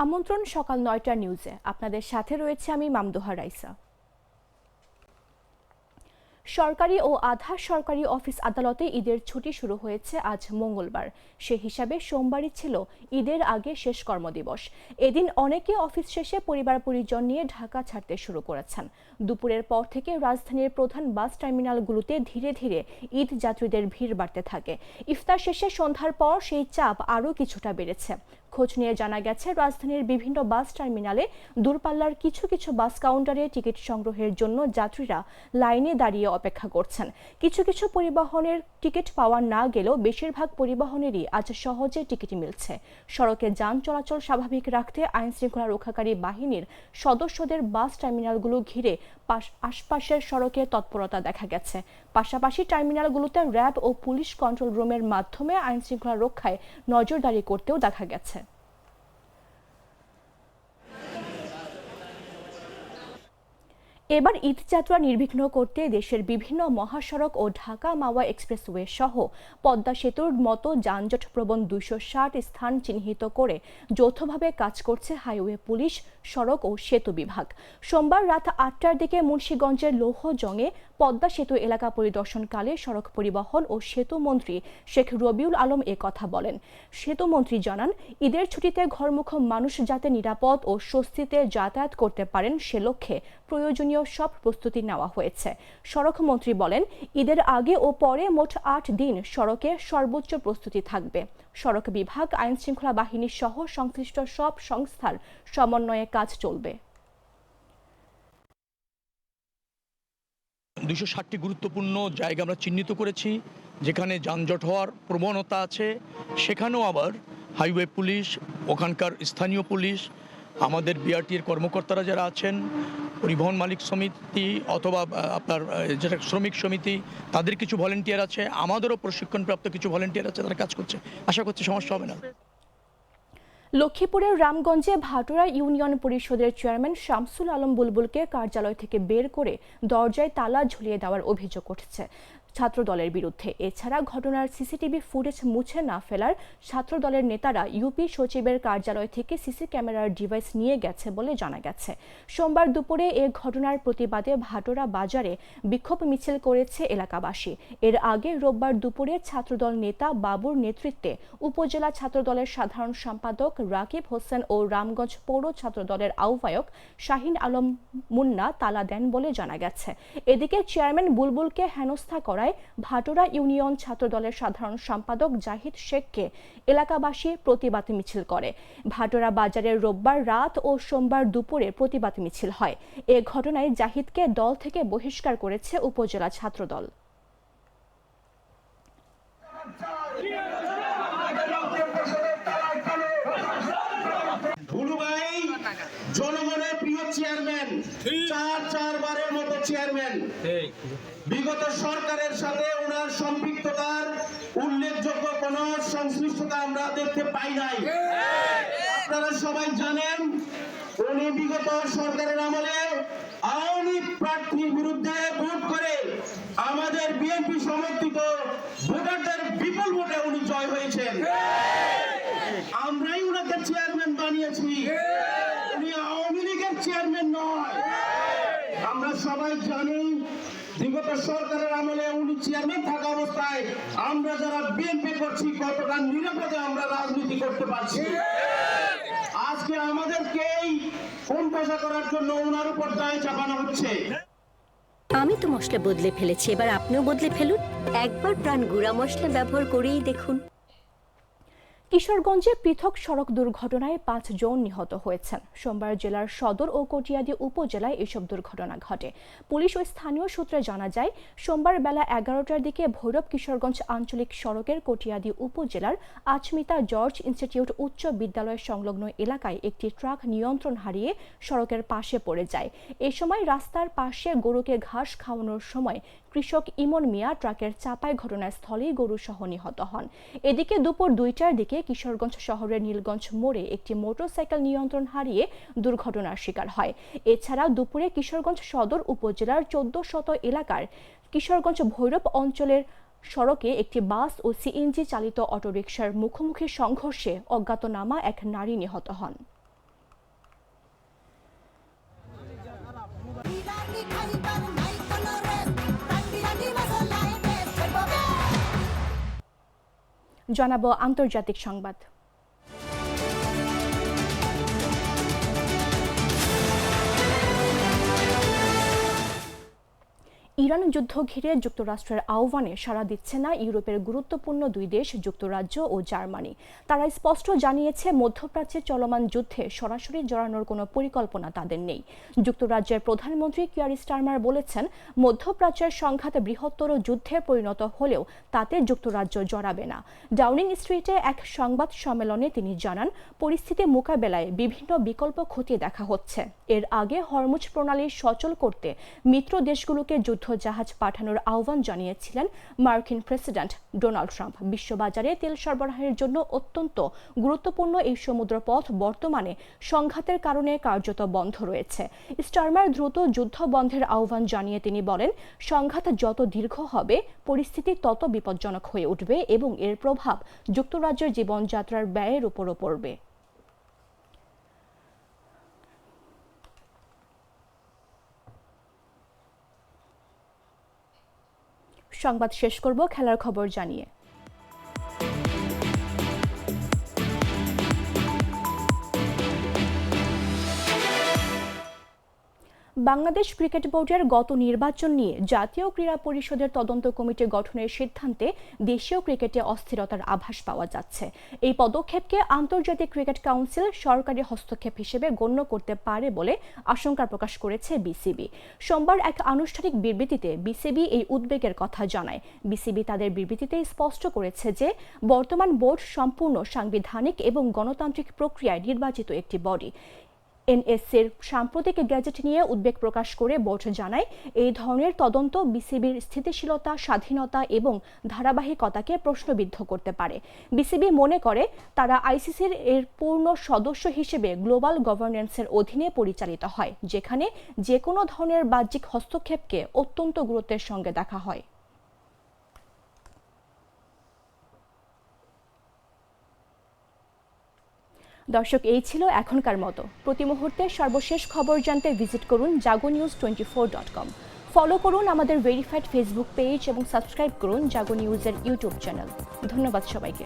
আমন্ত্রণ সকাল ৯টা নিউজে। আপনাদের সাথে রয়েছে আমি মামদোহা রাইসা। সরকারি ও আধা সরকারি অফিস আদালতে ঈদের ছুটি শুরু হয়েছে আজ মঙ্গলবার। সে হিসাবে সোমবারই ছিল ঈদের আগে শেষ কর্মদিবস। এদিন অনেকে অফিস শেষে পরিবার পরিজন নিয়ে ঢাকা ছাড়তে শুরু করেছেন। দুপুরের পর থেকে রাজধানীর প্রধান বাস টার্মিনালগুলোতে ধীরে ধীরে ঈদ যাত্রীদের ভিড় বাড়তে থাকে। ইফতার শেষে সন্ধ্যার পর সেই চাপ আরও কিছুটা বেড়েছে। খোঁজ নিয়ে জানা গেছে, রাজধানীর বিভিন্ন বাস টার্মিনালে দূরপাল্লার কিছু কিছু বাস কাউন্টারে টিকিট সংগ্রহের জন্য যাত্রীরা লাইনে দাঁড়িয়ে অপেক্ষা করছেন। কিছু কিছু পরিবহনের টিকিট পাওয়া না গেলেও বেশিরভাগ পরিবহনেরই আজ সহজে টিকিট মিলছে। সড়কে যান চলাচল স্বাভাবিক রাখতে আইন শৃঙ্খলা রক্ষাকারী বাহিনীর সদস্যদের বাস টার্মিনালগুলো ঘিরে আশপাশের সড়কে তৎপরতা দেখা গেছে। পাশাপাশি টার্মিনালগুলোতে র্যাব ও পুলিশ কন্ট্রোল রুমের মাধ্যমে আইন শৃঙ্খলা রক্ষায় নজরদারি করতেও দেখা গেছে। এবার ঈদযাত্রা নির্বিঘ্ন করতে দেশের বিভিন্ন মহাসড়ক ও ঢাকা মাওয়া এক্সপ্রেসওয়ে সহ পদ্মা সেতুর মতো যানজট প্রবণ ২৬০ স্থান চিহ্নিত করে যৌথভাবে কাজ করছে হাইওয়ে পুলিশ, সড়ক ও সেতু বিভাগ। সোমবার রাত ৮টার দিকে মুন্সিগঞ্জের লৌহজংয়ে পদ্মা সেতু এলাকা পরিদর্শনকালে সড়ক পরিবহন ও সেতু মন্ত্রী শেখ রবিউল আলম কথা বলেন। সেতু মন্ত্রী জানান, ঈদের ছুটিতে ঘরমুখ মানুষ যাতে নিরাপদ ও স্বস্তিতে যাতায়াত করতে পারেন সে লক্ষ্যে প্রয়োজনীয় সব প্রস্তুতি নেওয়া হয়েছে। সড়ক মন্ত্রী বলেন, ঈদের আগে ও পরে মোট ৮ দিন সড়কে সর্বোচ্চ প্রস্তুতি থাকবে। সড়ক বিভাগ, আইন শৃঙ্খলা বাহিনী সহ সংশ্লিষ্ট সব সংস্থার সমন্বয়ে কাজ চলবে। ২৬০টি গুরুত্বপূর্ণ জায়গা আমরা চিহ্নিত করেছি যেখানে যানজট হওয়ার প্রবণতা আছে। সেখানেও আবার হাইওয়ে পুলিশ, ওখানকার স্থানীয় পুলিশ, আমাদের বিআরটির কর্মকর্তারা যারা আছেন, পরিবহন মালিক সমিতি অথবা আপনার যেটা শ্রমিক সমিতি, তাদের কিছু ভলেন্টিয়ার আছে, আমাদেরও প্রশিক্ষণপ্রাপ্ত কিছু ভলেন্টিয়ার আছে, তারা কাজ করছে। আশা করছি সমস্যা হবে না। লক্ষ্মীপুরের রামগঞ্জে ভাটোরা ইউনিয়ন পরিষদের চেয়ারম্যান শামসুল আলম বুলবুলকে কার্যালয় থেকে বের করে দরজায় তালা ঝুলিয়ে দেওয়ার অভিযোগ উঠেছে ছাত্রদলের বিরুদ্ধে। এছাড়া ঘটনার সিসিটিভি ফুটেজ মুছে না ফেলার ছাত্রদলের নেতারা ইউপি সচিবের কার্যালয় থেকে সিসি ক্যামেরার ডিভাইস নিয়ে গেছে বলে জানা গেছে। সোমবার দুপুরে এ ঘটনার প্রতিবাদে ভাটোরা বাজারে বিক্ষোভ মিছিল করেছে এলাকাবাসী। এর আগে রোববার দুপুরে ছাত্রদল নেতা বাবুর নেতৃত্বে উপজেলা ছাত্রদলের সাধারণ সম্পাদক রাকিব হোসেন ও রামগঞ্জ পৌর ছাত্রদলের আহ্বায়ক শাহিন আলম মুন্না তালা দেন বলে জানা গেছে। এদিকে চেয়ারম্যান বুলবুলকে হেনস্থা করায় ভাটোরা ইউনিয়ন ছাত্রদলের সাধারণ সম্পাদক জাহিদ শেখকে এলাকাবাসী প্রতিবাদ মিছিল করে। ভাটোরা বাজারে রোববার রাত ও সোমবার দুপুরে প্রতিবাদ মিছিল হয়। এ ঘটনায় জাহিদকে দল থেকে বহিষ্কার করেছে উপজেলা ছাত্রদল। জনগণের প্রিয় চেয়ারম্যান, চারবারের মতো চেয়ারম্যান। বিগত সরকারের সাথে ওনার সম্পৃক্ততার উল্লেখযোগ্য কোন সংশ্লিষ্টতা আমরা দেখতে পাই নাই। আপনারা সবাই জানেন, উনি বিগত সরকারের আমলে আওয়ামী প্রার্থীর বিরুদ্ধে ভোট করে আমাদের বিএনপি সমর্থিত ভোটারদের বিপুল ভোটে উনি জয় হয়েছেন। আমরাই ওনাকে চেয়ারম্যান বানিয়েছি, উনি আওয়ামী লীগের চেয়ারম্যান নয়। আমরা সবাই জানি, বিগত সরকারের আমলে উনি চেয়ারম্যান থাকা অবস্থায় আমরা যারা বিএনপি করছি কতটা নিরাপদে আমরা রাজনীতি করতে পারছি। আজকে আমাদেরকেই কোণঠাসা করার জন্য ওনার উপর দায় চাপানো হচ্ছে। আমি তো মশলা বদলে ফেলেছি, এবার আপনিও বদলে ফেলুন। একবার প্রাণ গুঁড়া মশলা ব্যবহার করেই দেখুন। কিশোরগঞ্জে পৃথক সড়ক দুর্ঘটনায় ৫ জন নিহত হয়েছেন। সোমবার জেলার সদর ও কটিয়াদী উপজেলায় এসব দুর্ঘটনা ঘটে। পুলিশ ও স্থানীয় সূত্রে জানা যায়, সোমবার বেলা ১১টার দিকে ভৈরব কিশোরগঞ্জ আঞ্চলিক সড়কের কটিয়াদী উপজেলার আচমিতা জর্জ ইনস্টিটিউট উচ্চ বিদ্যালয় সংলগ্ন এলাকায় একটি ট্রাক নিয়ন্ত্রণ হারিয়ে সড়কের পাশে পড়ে যায়। এ সময় রাস্তার পাশে গরুকে ঘাস খাওয়ানোর সময় কৃষক ইমন মিয়া ট্রাকের চাপায় ঘটনাস্থলেই গরুসহ নিহত হন। এদিকে দুপুর ২টার দিকে কিশোরগঞ্জ শহরের নীলগঞ্জ মোড়ে একটি মোটরসাইকেল নিয়ন্ত্রণ হারিয়ে দুর্ঘটনার শিকার হয়। এছাড়া দুপুরে কিশোরগঞ্জ সদর উপজেলার ১৪০০ এলাকার কিশোরগঞ্জ ভৈরব অঞ্চলের সড়কে একটি বাস ও সিএনজি চালিত অটোরিকশার মুখোমুখি সংঘর্ষে অজ্ঞাতনামা এক নারী নিহত হন। জানাবো আন্তর্জাতিক সংবাদ। ইরান যুদ্ধ ঘিরে যুক্তরাষ্ট্রের আহ্বানে সাড়া দিচ্ছে না ইউরোপের গুরুত্বপূর্ণ দুই দেশ যুক্তরাজ্য ও জার্মানি। তারা স্পষ্ট জানিয়েছে মধ্যপ্রাচ্যে চলমান যুদ্ধে সরাসরি জড়ানোর কোনো পরিকল্পনা তাদের নেই। যুক্তরাজ্যের প্রধানমন্ত্রী কিয়ার স্টারমার বলেছেন, মধ্যপ্রাচ্যের সংঘাত বৃহত্তর যুদ্ধে পরিণত হলেও তাতে যুক্তরাজ্য জড়াবে না। ডাউনিং স্ট্রিটে এক সংবাদ সম্মেলনে তিনি জানান, পরিস্থিতি মোকাবেলায় বিভিন্ন বিকল্প খতিয়ে দেখা হচ্ছে। এর আগে হরমুজ প্রণালী সচল করতে মিত্র দেশগুলোকে যুদ্ধজাহাজ পাঠানোর আহ্বান জানিয়েছিলেন মার্কিন প্রেসিডেন্ট ডোনাল্ড ট্রাম্প। বিশ্ববাজারে তেল সরবরাহের জন্য অত্যন্ত গুরুত্বপূর্ণ এই সমুদ্রপথ বর্তমানে সংঘাতের কারণে কার্যত বন্ধ রয়েছে। স্টারমার দ্রুত যুদ্ধ বন্ধের আহ্বান জানিয়ে তিনি বলেন, সংঘাত যত দীর্ঘ হবে পরিস্থিতি তত বিপজ্জনক হয়ে উঠবে এবং এর প্রভাব যুক্তরাজ্যের জীবনযাত্রার ব্যয়ের উপরও পড়বে। সংবাদ শেষ করব খেলার খবর জানিয়ে। বাংলাদেশ ক্রিকেট বোর্ডের গত নির্বাচন নিয়ে জাতীয় ক্রীড়া পরিষদের তদন্ত কমিটি গঠনের সিদ্ধান্তে দেশীয় ক্রিকেটে অস্থিরতার আভাস পাওয়া যাচ্ছে। এই পদক্ষেপকে আন্তর্জাতিক ক্রিকেট কাউন্সিল সরকারি হস্তক্ষেপ হিসেবে গণ্য করতে পারে বলে আশঙ্কা প্রকাশ করেছে বিসিবি। সোমবার এক আনুষ্ঠানিক বিবৃতিতে বিসিবি এই উদ্বেগের কথা জানায়। বিসিবি তাদের বিবৃতিতে স্পষ্ট করেছে যে বর্তমান বোর্ড সম্পূর্ণ সাংবিধানিক এবং গণতান্ত্রিক প্রক্রিয়ায় নির্বাচিত একটি বডি। এনএসসির সাম্প্রতিক গ্যাজেট নিয়ে উদ্বেগ প্রকাশ করে বোর্ড জানায়, এই ধরনের তদন্ত বিসিবির স্থিতিশীলতা, স্বাধীনতা এবং ধারাবাহিকতাকে প্রশ্নবিদ্ধ করতে পারে। বিসিবি মনে করে তারা আইসিসির এর পূর্ণ সদস্য হিসেবে গ্লোবাল গভর্নেন্সের অধীনে পরিচালিত হয়, যেখানে যে কোনো ধরনের বাহ্যিক হস্তক্ষেপকে অত্যন্ত গুরুত্বের সঙ্গে দেখা হয়। দর্শক, এই ছিল এখনকার মতো। প্রতি মুহূর্তে সর্বশেষ খবর জানতে ভিজিট করুন jagonews24.com। ফলো করুন আমাদের ভেরিফাইড ফেসবুক পেজ এবং সাবস্ক্রাইব করুন জাগো নিউজের ইউটিউব চ্যানেল। ধন্যবাদ সবাইকে।